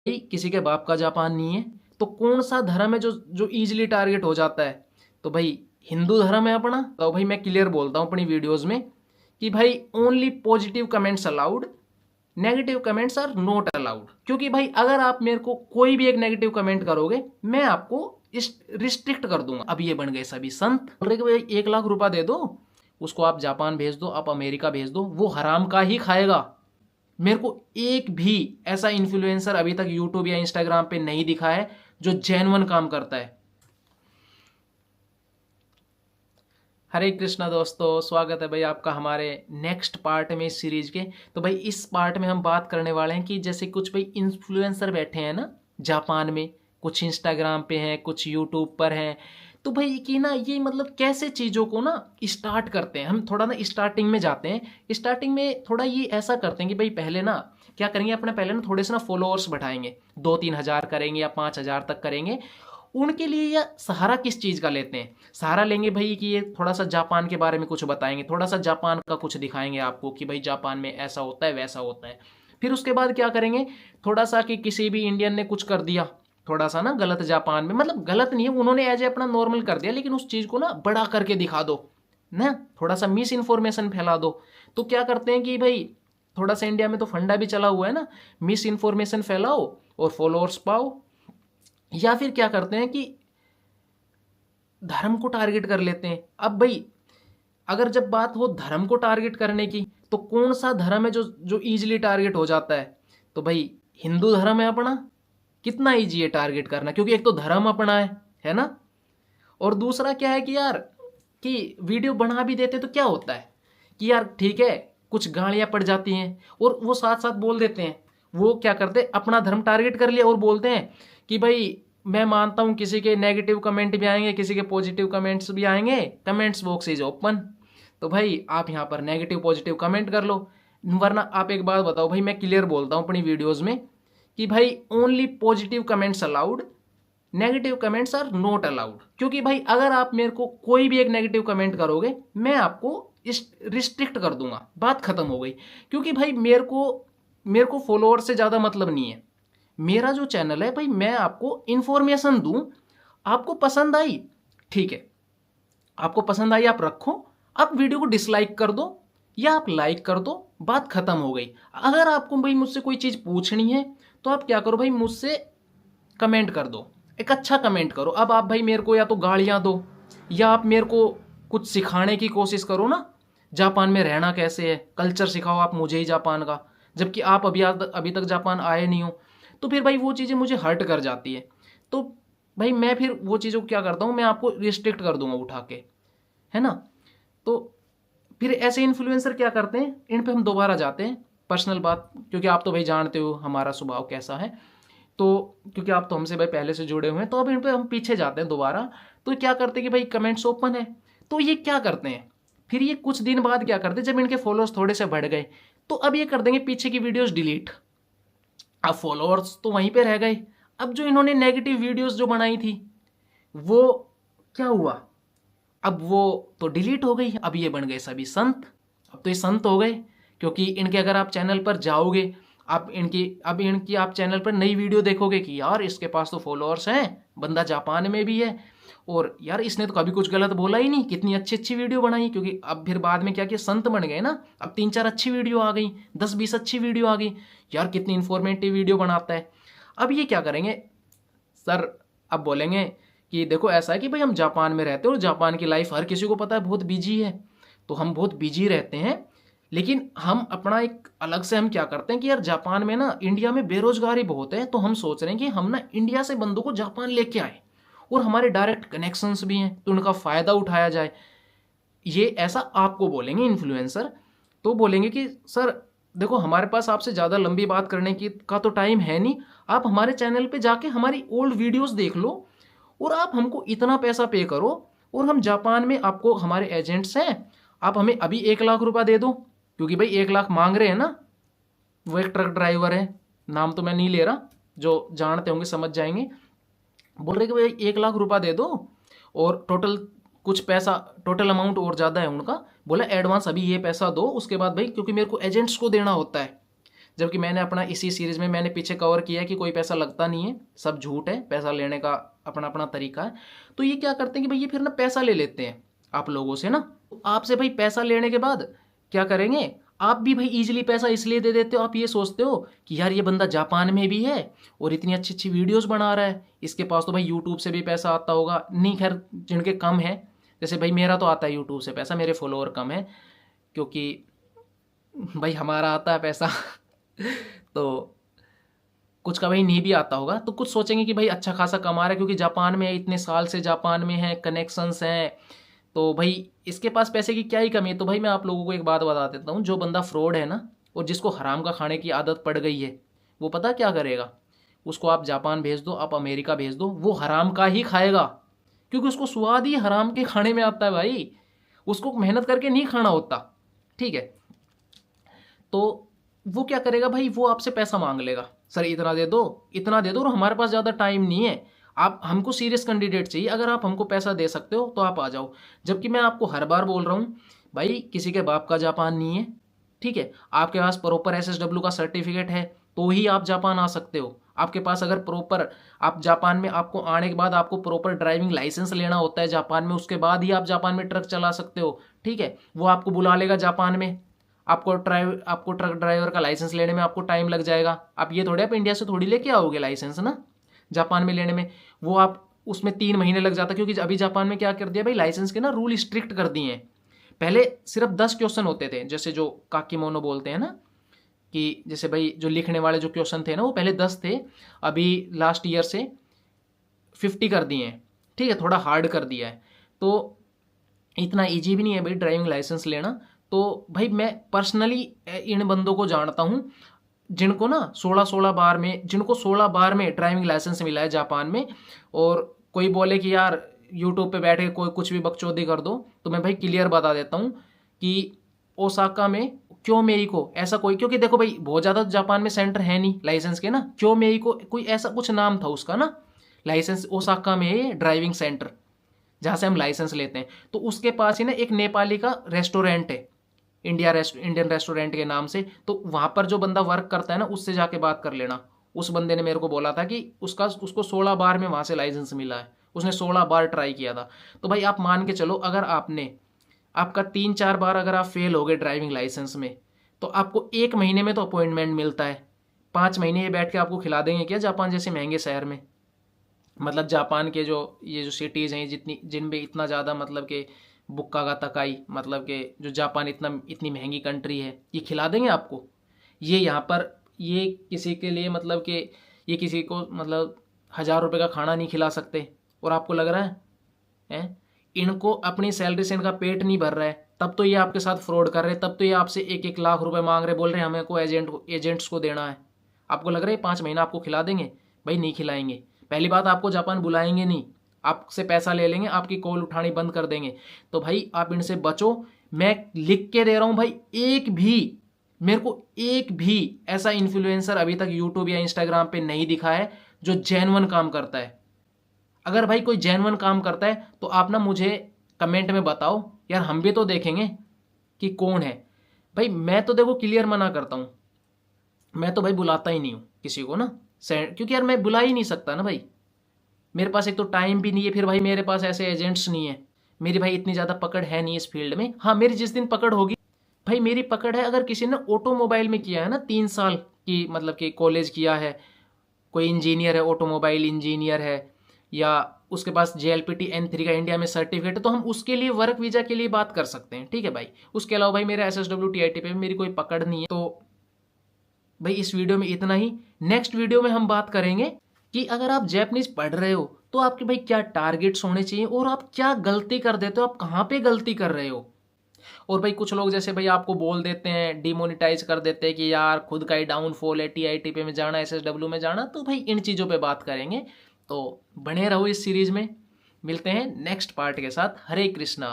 किसी के बाप का जापान नहीं है, तो कौन सा धर्म है जो जो इजीली टारगेट हो जाता है? तो भाई हिंदू धर्म है अपना। तो भाई मैं क्लियर बोलता हूँ अपनी वीडियोस में कि भाई only positive comments allowed, negative comments are not allowed. क्योंकि भाई अगर आप मेरे को कोई भी एक नेगेटिव कमेंट करोगे, मैं आपको रिस्ट्रिक्ट कर दूंगा। अब ये बन गए सभी संत, बोल रहे कि भाई 1 लाख रुपया दे दो उसको, आप जापान भेज दो, आप अमेरिका भेज दो, वो हराम का ही खाएगा। मेरे को एक भी ऐसा इन्फ्लुएंसर अभी तक यूट्यूब या इंस्टाग्राम पे नहीं दिखा है जो जेन्युइन काम करता है। हरे कृष्णा दोस्तों, स्वागत है भाई आपका हमारे नेक्स्ट पार्ट में इस सीरीज के। तो भाई इस पार्ट में हम बात करने वाले हैं कि जैसे कुछ भाई इन्फ्लुएंसर बैठे हैं ना जापान में, कुछ इंस्टाग्राम पे हैं, कुछ यूट्यूब पर हैं। तो भाई कि ना ये मतलब कैसे चीज़ों को ना स्टार्ट करते हैं। हम थोड़ा ना स्टार्टिंग में जाते हैं। स्टार्टिंग में थोड़ा ये ऐसा करते हैं कि भाई पहले ना क्या करेंगे, अपने पहले ना थोड़े से ना फॉलोअर्स बढ़ाएंगे, 2-3 हज़ार करेंगे या 5 हज़ार तक करेंगे। उनके लिए या सहारा किस चीज़ का लेते हैं? सहारा लेंगे भाई कि ये थोड़ा सा जापान के बारे में कुछ बताएंगे, थोड़ा सा जापान का कुछ दिखाएंगे आपको कि भाई जापान में ऐसा होता है वैसा होता है। फिर उसके बाद क्या करेंगे, थोड़ा सा कि किसी भी इंडियन ने कुछ कर दिया थोड़ा सा ना गलत जापान में, मतलब गलत नहीं है, उन्होंने एज ए अपना नॉर्मल कर दिया, लेकिन उस चीज़ को ना बड़ा करके दिखा दो ना, थोड़ा सा मिस इन्फॉर्मेशन फैला दो। तो क्या करते हैं कि भाई थोड़ा सा इंडिया में तो फंडा भी चला हुआ है ना, मिस इन्फॉर्मेशन फैलाओ और फॉलोअर्स पाओ। या फिर क्या करते हैं कि धर्म को टारगेट कर लेते हैं। अब भाई अगर जब बात हो धर्म को टारगेट करने की, तो कौन सा धर्म है जो जो इजीली टारगेट हो जाता है? तो भाई हिंदू धर्म है अपना। कितना इजी है टारगेट करना, क्योंकि एक तो धर्म अपना है ना, और दूसरा क्या है कि यार कि वीडियो बना भी देते तो क्या होता है कि यार ठीक है कुछ गालियां पड़ जाती हैं और वो साथ साथ बोल देते हैं, वो क्या करते हैं अपना धर्म टारगेट कर लिया और बोलते हैं कि भाई मैं मानता हूं किसी के नेगेटिव कमेंट भी आएंगे, किसी के पॉजिटिव कमेंट्स भी आएंगे, कमेंट्स बॉक्स इज ओपन। तो भाई आप यहाँ पर नेगेटिव पॉजिटिव कमेंट कर लो, वरना आप एक बात बताओ भाई, मैं क्लियर बोलता हूँ अपनी वीडियोज में कि भाई only positive comments allowed, negative comments are not allowed. क्योंकि भाई अगर आप मेरे को कोई भी एक नेगेटिव कमेंट करोगे, मैं आपको रिस्ट्रिक्ट कर दूंगा, बात खत्म हो गई। क्योंकि भाई मेरे को फॉलोअर से ज़्यादा मतलब नहीं है। मेरा जो चैनल है भाई, मैं आपको इन्फॉर्मेशन दूं, आपको पसंद आई ठीक है, आपको पसंद आई आप रखो, आप वीडियो को डिसलाइक कर दो या आप लाइक कर दो, बात खत्म हो गई। अगर आपको भाई मुझसे कोई चीज़ पूछनी है तो आप क्या करो भाई, मुझसे कमेंट कर दो, एक अच्छा कमेंट करो। अब आप भाई मेरे को या तो गालियां दो या आप मेरे को कुछ सिखाने की कोशिश करो ना, जापान में रहना कैसे है, कल्चर सिखाओ आप मुझे ही जापान का, जबकि आप अभी तक जापान आए नहीं हो। तो फिर भाई वो चीज़ें मुझे हर्ट कर जाती है। तो भाई मैं फिर वो चीज़ों को क्या करता हूँ, मैं आपको रिस्ट्रिक्ट कर दूंगा उठा के, है ना। तो फिर ऐसे इन्फ्लुएंसर क्या करते हैं, इन पे हम दोबारा जाते हैं पर्सनल बात, क्योंकि आप तो भाई जानते हो हमारा स्वभाव कैसा है। तो क्योंकि आप तो हमसे भाई पहले से जुड़े हुए हैं, तो अब इन पे हम पीछे जाते हैं दोबारा। तो क्या करते हैं कि भाई कमेंट्स ओपन है, तो ये क्या करते हैं, फिर ये कुछ दिन बाद क्या करते हैं, जब इनके फॉलोअर्स थोड़े से बढ़ गए, तो अब ये कर देंगे पीछे की वीडियोस डिलीट। अब फॉलोअर्स तो वहीं पे रह गए, अब जो इन्होंने नेगेटिव वीडियोस जो बनाई थी वो क्या हुआ, अब वो तो डिलीट हो गई। अब ये बन गए सभी संत, अब तो ये संत हो गए। क्योंकि इनके अगर आप चैनल पर जाओगे, आप इनकी आप चैनल पर नई वीडियो देखोगे कि यार इसके पास तो फॉलोअर्स हैं, बंदा जापान में भी है, और यार इसने तो कभी कुछ गलत बोला ही नहीं, कितनी अच्छी अच्छी वीडियो बनाई। क्योंकि अब फिर बाद में क्या किया, संत बन गए ना, अब 3-4 अच्छी वीडियो आ गई, 10-20 अच्छी वीडियो आ गई, यार कितनी इन्फॉर्मेटिव वीडियो बनाता है। अब ये क्या करेंगे सर, अब बोलेंगे कि देखो ऐसा है कि भाई हम जापान में रहते हैं और जापान की लाइफ हर किसी को पता है बहुत बिजी है, तो हम बहुत बिजी रहते हैं, लेकिन हम अपना एक अलग से हम क्या करते हैं कि यार जापान में ना, इंडिया में बेरोजगारी बहुत है, तो हम सोच रहे हैं कि हम ना इंडिया से बंदों को जापान लेके आए, और हमारे डायरेक्ट कनेक्शंस भी हैं तो उनका फ़ायदा उठाया जाए। ये ऐसा आपको बोलेंगे इन्फ्लुएंसर, तो बोलेंगे कि सर देखो हमारे पास आपसे ज़्यादा लंबी बात करने की का तो टाइम है नहीं, आप हमारे चैनल पे जाके हमारी ओल्ड वीडियोस देख लो और आप हमको इतना पैसा पे करो, और हम जापान में आपको, हमारे एजेंट्स हैं, आप हमें अभी 1 लाख रुपया दे दो। क्योंकि भाई 1 लाख मांग रहे हैं ना, वो एक ट्रक ड्राइवर है, नाम तो मैं नहीं ले रहा, जो जानते होंगे समझ जाएंगे। बोल रहे कि भाई 1 लाख रुपया दे दो, और टोटल कुछ पैसा, टोटल अमाउंट और ज़्यादा है उनका, बोला एडवांस अभी ये पैसा दो, उसके बाद भाई क्योंकि मेरे को एजेंट्स को देना होता है, जबकि मैंने अपना इसी सीरीज में मैंने पीछे कवर किया है कि कोई पैसा लगता नहीं है, सब झूठ है, पैसा लेने का अपना अपना तरीका है। तो ये क्या करते हैं कि भाई ये फिर ना पैसा ले लेते हैं आप लोगों से ना, आपसे भाई पैसा लेने के बाद क्या करेंगे, आप भी भाई इजीली पैसा इसलिए दे देते हो, आप ये सोचते हो कि यार ये बंदा जापान में भी है और इतनी अच्छी अच्छी वीडियोस बना रहा है, इसके पास तो भाई यूट्यूब से भी पैसा आता होगा। नहीं, खैर जिनके कम है, जैसे भाई मेरा तो आता है यूट्यूब से पैसा, मेरे फॉलोअर कम है क्योंकि भाई हमारा आता है पैसा तो कुछ का भाई नहीं भी आता होगा, तो कुछ सोचेंगे कि भाई अच्छा खासा कमा रहा है क्योंकि जापान में इतने साल से जापान में है, कनेक्शंस हैं, तो भाई इसके पास पैसे की क्या ही कमी है। तो भाई मैं आप लोगों को एक बात बता देता हूँ, जो बंदा फ्रॉड है ना और जिसको हराम का खाने की आदत पड़ गई है, वो पता क्या करेगा, उसको आप जापान भेज दो, आप अमेरिका भेज दो, वो हराम का ही खाएगा क्योंकि उसको स्वाद ही हराम के खाने में आता है भाई, उसको मेहनत करके नहीं खाना होता, ठीक है। तो वो क्या करेगा भाई, वो आपसे पैसा मांग लेगा, सर इतना दे दो, इतना दे दो, और हमारे पास ज़्यादा टाइम नहीं है, आप हमको सीरियस कैंडिडेट चाहिए, अगर आप हमको पैसा दे सकते हो तो आप आ जाओ। जबकि मैं आपको हर बार बोल रहा हूँ भाई, किसी के बाप का जापान नहीं है, ठीक है, आपके पास प्रॉपर SSW का सर्टिफिकेट है तो ही आप जापान आ सकते हो। आपके पास अगर प्रॉपर, आप जापान में आपको आने के बाद आपको प्रॉपर ड्राइविंग लाइसेंस लेना होता है जापान में, उसके बाद ही आप जापान में ट्रक चला सकते हो, ठीक है। वो आपको बुला लेगा जापान में, आपको ट्रक ड्राइवर का लाइसेंस लेने में आपको टाइम लग जाएगा। आप ये थोड़े आप इंडिया से थोड़ी लेके आओगे लाइसेंस ना, जापान में लेने में वो आप उसमें 3 महीने लग जाता, क्योंकि अभी जापान में क्या कर दिया भाई, लाइसेंस के ना रूल स्ट्रिक्ट कर दिए हैं। पहले सिर्फ 10 क्वेश्चन होते थे, जैसे जो काकीमोनो बोलते हैं ना, कि जैसे भाई जो लिखने वाले जो क्वेश्चन थे ना वो पहले 10 थे, अभी लास्ट ईयर से 50 कर दिए हैं, ठीक है, थोड़ा हार्ड कर दिया है। तो इतना ईजी भी नहीं है भाई ड्राइविंग लाइसेंस लेना। तो भाई मैं पर्सनली इन बंदों को जानता हूँ जिनको ना 16 बार में, जिनको 16 बार में ड्राइविंग लाइसेंस मिला है जापान में। और कोई बोले कि यार यूट्यूब पे बैठे कोई कुछ भी बकचोदी कर दो, तो मैं भाई क्लियर बता देता हूँ कि ओसाका में क्योमेई को ऐसा कोई, क्योंकि देखो भाई बहुत ज़्यादा जापान में सेंटर है नहीं लाइसेंस के ना, क्योमेई को कोई ऐसा कुछ नाम था उसका ना लाइसेंस, ओसाका में है ड्राइविंग सेंटर जहाँ से हम लाइसेंस लेते हैं। तो उसके पास ही ना एक नेपाली का रेस्टोरेंट है, इंडियन रेस्टोरेंट के नाम से, तो वहाँ पर जो बंदा वर्क करता है ना उससे जाके बात कर लेना। उस बंदे ने मेरे को बोला था कि उसको 16 बार में वहाँ से लाइसेंस मिला है, उसने 16 बार ट्राई किया था। तो भाई आप मान के चलो, अगर आपका 3-4 बार अगर आप फेल हो गए ड्राइविंग लाइसेंस में, तो आपको 1 महीने में तो अपॉइंटमेंट मिलता है, 5 महीने ये बैठ के आपको खिला देंगे क्या जापान जैसे महंगे शहर में। मतलब जापान के ये जो सिटीज़ हैं जिनमें इतना ज़्यादा मतलब कि बुक्का का तकाई, मतलब कि जो जापान इतनी महंगी कंट्री है, ये खिला देंगे आपको। ये यहाँ पर ये किसी के लिए मतलब कि ये किसी को मतलब 1000 रुपये का खाना नहीं खिला सकते, और आपको लग रहा है इनको अपनी सैलरी से इनका पेट नहीं भर रहा है, तब तो ये आपके साथ फ्रॉड कर रहे हैं, तब तो ये आपसे 1-1 लाख रुपए मांग रहे, बोल रहे हैं हमें को एजेंट्स को देना है। आपको लग रहा है 5 महीना आपको खिला देंगे? भाई नहीं खिलाएंगे। पहली बात, आपको जापान बुलाएंगे नहीं, आपसे पैसा ले लेंगे, आपकी कॉल उठानी बंद कर देंगे। तो भाई आप इनसे बचो, मैं लिख के दे रहा हूँ भाई, मेरे को एक भी ऐसा इन्फ्लुएंसर अभी तक यूट्यूब या इंस्टाग्राम पे नहीं दिखा है जो जेन्युइन काम करता है। अगर भाई कोई जेन्युइन काम करता है तो आप ना मुझे कमेंट में बताओ यार, हम भी तो देखेंगे कि कौन है। भाई मैं तो देखो क्लियर मना करता हूँ, मैं तो भाई बुलाता ही नहीं हूँ किसी को ना, क्योंकि यार मैं बुला ही नहीं सकता ना भाई, मेरे पास एक तो टाइम भी नहीं है, फिर भाई मेरे पास ऐसे एजेंट्स नहीं है, मेरी भाई इतनी ज़्यादा पकड़ है नहीं इस फील्ड में। हाँ, मेरी जिस दिन पकड़ होगी भाई, मेरी पकड़ है अगर किसी ने ऑटोमोबाइल में किया है ना 3 साल की मतलब कि कॉलेज किया है, कोई इंजीनियर है, ऑटोमोबाइल इंजीनियर है, या उसके पास JLPT N3 का इंडिया में सर्टिफिकेट है, तो हम उसके लिए वर्क वीज़ा के लिए बात कर सकते हैं, ठीक है भाई। उसके अलावा भाई मेरा SSW TIT पे मेरी कोई पकड़ नहीं है। तो भाई इस वीडियो में इतना ही। नेक्स्ट वीडियो में हम बात करेंगे कि अगर आप जैपनीज पढ़ रहे हो तो आपके भाई क्या टारगेट्स होने चाहिए और आप क्या गलती कर देते हो, आप कहाँ पे गलती कर रहे हो। और भाई कुछ लोग जैसे भाई आपको बोल देते हैं, डिमोनिटाइज कर देते हैं कि यार खुद का ही डाउनफॉल है, TIT में जाना, SSW में जाना। तो भाई इन चीज़ों पे बात करेंगे, तो बने रहो इस सीरीज में। मिलते हैं नेक्स्ट पार्ट के साथ। हरे कृष्णा।